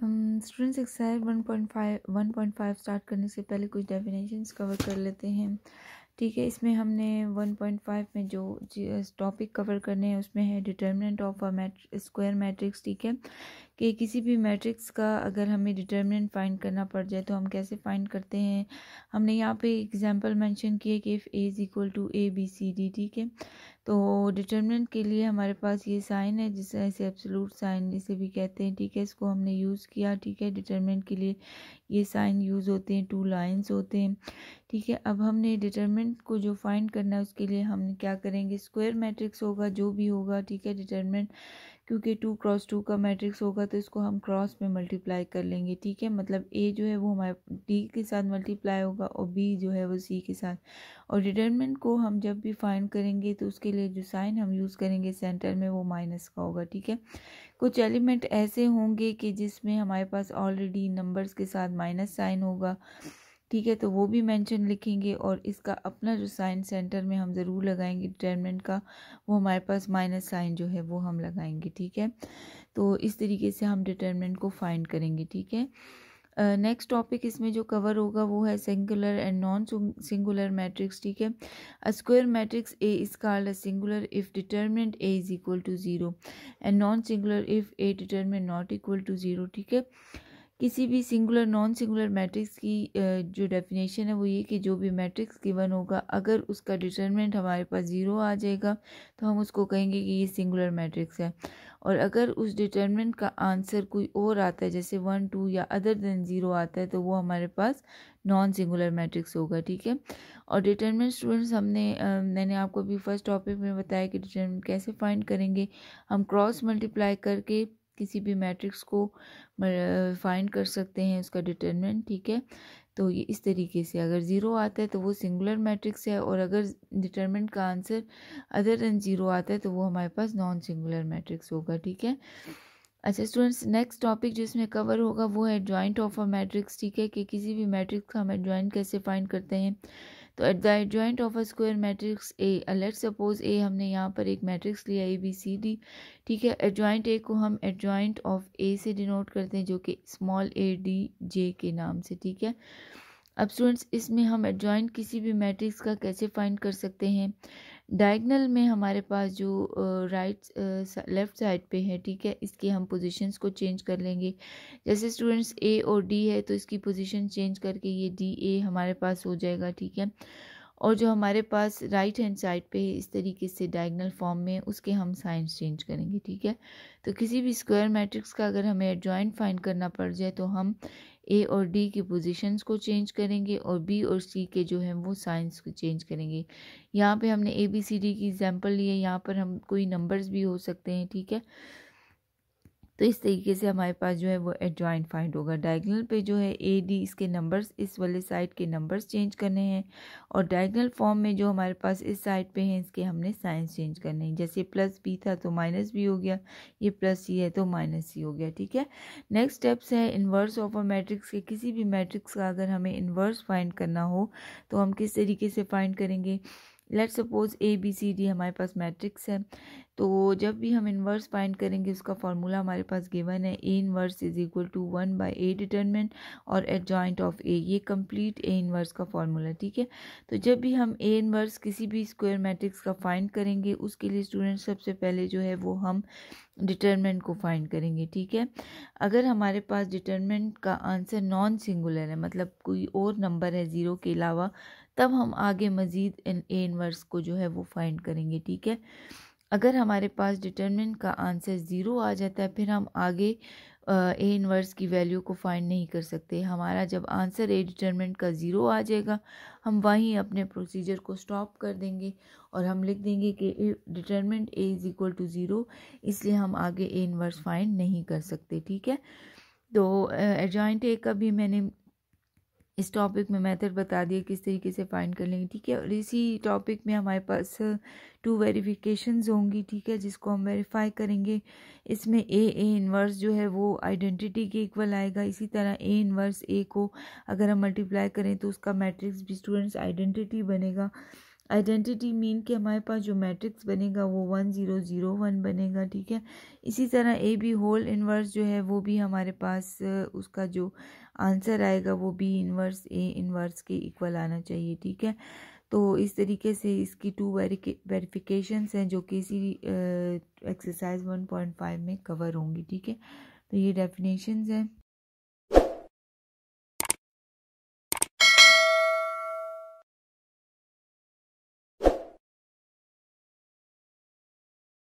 Students exercise 1.5 start करने से पहले कुछ डेफिनेशंस कवर कर लेते हैं। ठीक है, इसमें हमने 1.5 में जो टॉपिक कवर करने हैं उसमें है determinant of a square matrix. ठीक है, कि किसी भी मैट्रिक्स का अगर हमें डिटर्मिनेंट फाइंड करना पड़ जाए तो हम कैसे फाइंड करते हैं। हमने यहाँ पे एग्जांपल मेंशन किए कि if A is equal to A B C D. ठीक है, तो डिटर्मिनेंट के लिए हमारे पास ये साइन है जिसे ऐसे एब्सोल्यूट साइन इसे भी कहते हैं। ठीक है, इसको हमने यूज़ किया। ठीक है, डिटर्मिनेंट के लिए ये साइन यूज़ होते हैं, 2 लाइंस होते हैं। ठीक है, अब हमने डिटर्मिनेंट को जो फाइंड करना है उसके लिए हम क्या करेंगे, स्क्वायर मैट्रिक्स होगा जो भी होगा। ठीक है, डिटर्मिनेंट क्योंकि 2 क्रॉस 2 का मैट्रिक्स होगा तो इसको हम क्रॉस में मल्टीप्लाई कर लेंगे। ठीक है, मतलब ए जो है वो हमारे डी के साथ मल्टीप्लाई होगा और बी जो है वो सी के साथ। और डिटर्मिनेंट को हम जब भी फाइंड करेंगे तो उसके लिए जो साइन हम यूज़ करेंगे सेंटर में वो माइनस का होगा। ठीक है, कुछ एलिमेंट ऐसे होंगे कि जिसमें हमारे पास ऑलरेडी नंबर्स के साथ माइनस साइन होगा। ठीक है, तो वो भी मेंशन लिखेंगे और इसका अपना जो साइन सेंटर में हम ज़रूर लगाएंगे डिटर्मिनेंट का, वो हमारे पास माइनस साइन जो है वो हम लगाएंगे। ठीक है, तो इस तरीके से हम डिटर्मिनेंट को फाइंड करेंगे। ठीक है, नेक्स्ट टॉपिक इसमें जो कवर होगा वो है singular and non singular matrix. ठीक है, a square matrix A is called a singular if determinant A is equal to 0 and non singular if A determinant not equal to 0। ठीक है, किसी भी सिंगुलर नॉन सिंगुलर मैट्रिक्स की जो definition है वो ये कि जो भी मैट्रिक्स गिवन होगा अगर उसका डिटर्मिनेंट हमारे पास 0 आ जाएगा तो हम उसको कहेंगे कि ये सिंगुलर मैट्रिक्स है। और अगर उस डिटर्मिनेंट का आंसर कोई और आता है जैसे 1 2 या अदर देन 0 आता है तो वो हमारे पास नॉन सिंगुलर मैट्रिक्स होगा। ठीक है, और डिटर्मिनेंट स्टूडेंट्स मैंने आपको अभी फर्स्ट टॉपिक में बताया कि डिटर्मिनेंट कैसे फाइंड करेंगे। हम क्रॉस मल्टीप्लाई करके किसी भी मैट्रिक्स को फाइंड कर सकते हैं उसका डिटर्मिनेंट। ठीक है, तो ये इस तरीके से अगर 0 आता है तो वो सिंगुलर मैट्रिक्स है और अगर डिटर्मिनेंट का आंसर अदर देन 0 आता है तो वो हमारे पास नॉन सिंगुलर मैट्रिक्स होगा। ठीक है, अच्छा स्टूडेंट्स, नेक्स्ट टॉपिक जिसमें कवर होगा वो है एडजॉइंट ऑफ अ मैट्रिक्स। ठीक है, कि किसी भी मैट्रिक्स का हम एडजॉइंट कैसे फाइंड करते हैं। तो at the adjoint of a square matrix A, let's suppose A, हमने यहाँ पर एक मैट्रिक्स लिया ए बी सी डी। ठीक है, एडजॉइंट ए को हम एडजॉइंट ऑफ ए से डिनोट करते हैं जो कि स्मॉल ए डी जे के नाम से। ठीक है, अब स्टूडेंट्स इसमें हम एडजॉइंट किसी भी मैट्रिक्स का कैसे फाइंड कर सकते हैं। डायगनल में हमारे पास जो लेफ्ट साइड पे है, ठीक है, इसकी हम पोजीशंस को चेंज कर लेंगे। जैसे स्टूडेंट्स ए और डी है तो इसकी पोजीशन चेंज करके ये डी ए हमारे पास हो जाएगा। ठीक है, और जो हमारे पास राइट हैंड साइड पे है इस तरीके से डायगनल फॉर्म में उसके हम साइंस चेंज करेंगे। ठीक है, तो किसी भी स्क्वायर मैट्रिक्स का अगर हमें एडजॉइंट फाइंड करना पड़ जाए तो हम ए और डी की पोजीशंस को चेंज करेंगे और बी और सी के जो हैं वो साइंस को चेंज करेंगे। यहाँ पे हमने ए बी सी डी की एग्जांपल ली है, यहाँ पर हम कोई नंबर्स भी हो सकते हैं। ठीक है, तो इस तरीके से हमारे पास जो है वो एडजॉइंट फाइंड होगा। डायगोनल पे जो है ए डी इसके नंबर्स इस वाले साइड के नंबर्स चेंज करने हैं और डायगोनल फॉर्म में जो हमारे पास इस साइड पे हैं इसके हमने साइंस चेंज करने हैं। जैसे प्लस बी था तो माइनस बी हो गया, ये प्लस सी है तो माइनस सी हो गया। ठीक है, नेक्स्ट स्टेप्स है इन्वर्स ऑफ अ मैट्रिक्स के। किसी भी मैट्रिक्स का अगर हमें इन्वर्स फाइंड करना हो तो हम किस तरीके से फाइंड करेंगे। Let's suppose A B C D हमारे पास मैट्रिक्स है, तो जब भी हम इन्वर्स फाइंड करेंगे उसका फॉर्मूला हमारे पास गिवन है, A inverse is equal to 1 by A determinant और एडजॉइंट ऑफ ए, ये कंप्लीट ए इन्वर्स का फॉर्मूला। ठीक है, तो जब भी हम ए इन्वर्स किसी भी स्क्वायर मैट्रिक्स का फाइंड करेंगे उसके लिए स्टूडेंट सबसे पहले जो है वो हम डिटर्मिनेंट को फाइंड करेंगे। ठीक है, अगर हमारे पास डिटर्मिनेंट का आंसर नॉन सिंगुलर है, मतलब कोई और नंबर है 0 के अलावा, तब हम आगे मज़ीद ए इन्वर्स को जो है वो फाइंड करेंगे। ठीक है, अगर हमारे पास डिटर्मिनेंट का आंसर 0 आ जाता है फिर हम आगे ए इन्वर्स की वैल्यू को फाइंड नहीं कर सकते। हमारा जब आंसर ए डिटर्मिनेंट का 0 आ जाएगा हम वहीं अपने प्रोसीजर को स्टॉप कर देंगे और हम लिख देंगे कि determinant A is equal to 0, इसलिए हम आगे ए इन्वर्स फाइंड नहीं कर सकते। ठीक है, तो एडजॉइंट ए का भी मैंने इस टॉपिक में मेथड बता दिया किस तरीके से फाइंड कर लेंगे। ठीक है, और इसी टॉपिक में हमारे पास 2 वेरिफिकेशंस होंगी। ठीक है, जिसको हम वेरीफाई करेंगे। इसमें ए इन्वर्स जो है वो आइडेंटिटी के इक्वल आएगा, इसी तरह ए इन्वर्स ए को अगर हम मल्टीप्लाई करें तो उसका मैट्रिक्स भी स्टूडेंट्स आइडेंटिटी बनेगा। आइडेंटिटी मीन कि हमारे पास जो मैट्रिक्स बनेगा वो 1001 बनेगा, ठीक है। इसी तरह ए बी होल इन्वर्स जो है वो भी हमारे पास उसका जो आंसर आएगा वो बी इन्वर्स ए इन्वर्स के इक्वल आना चाहिए, ठीक है। तो इस तरीके से इसकी 2 वेरिफिकेशंस हैं जो कि इसी एक्सरसाइज 1.5 में कवर होंगी, ठीक है। तो ये डेफिनेशंस हैं।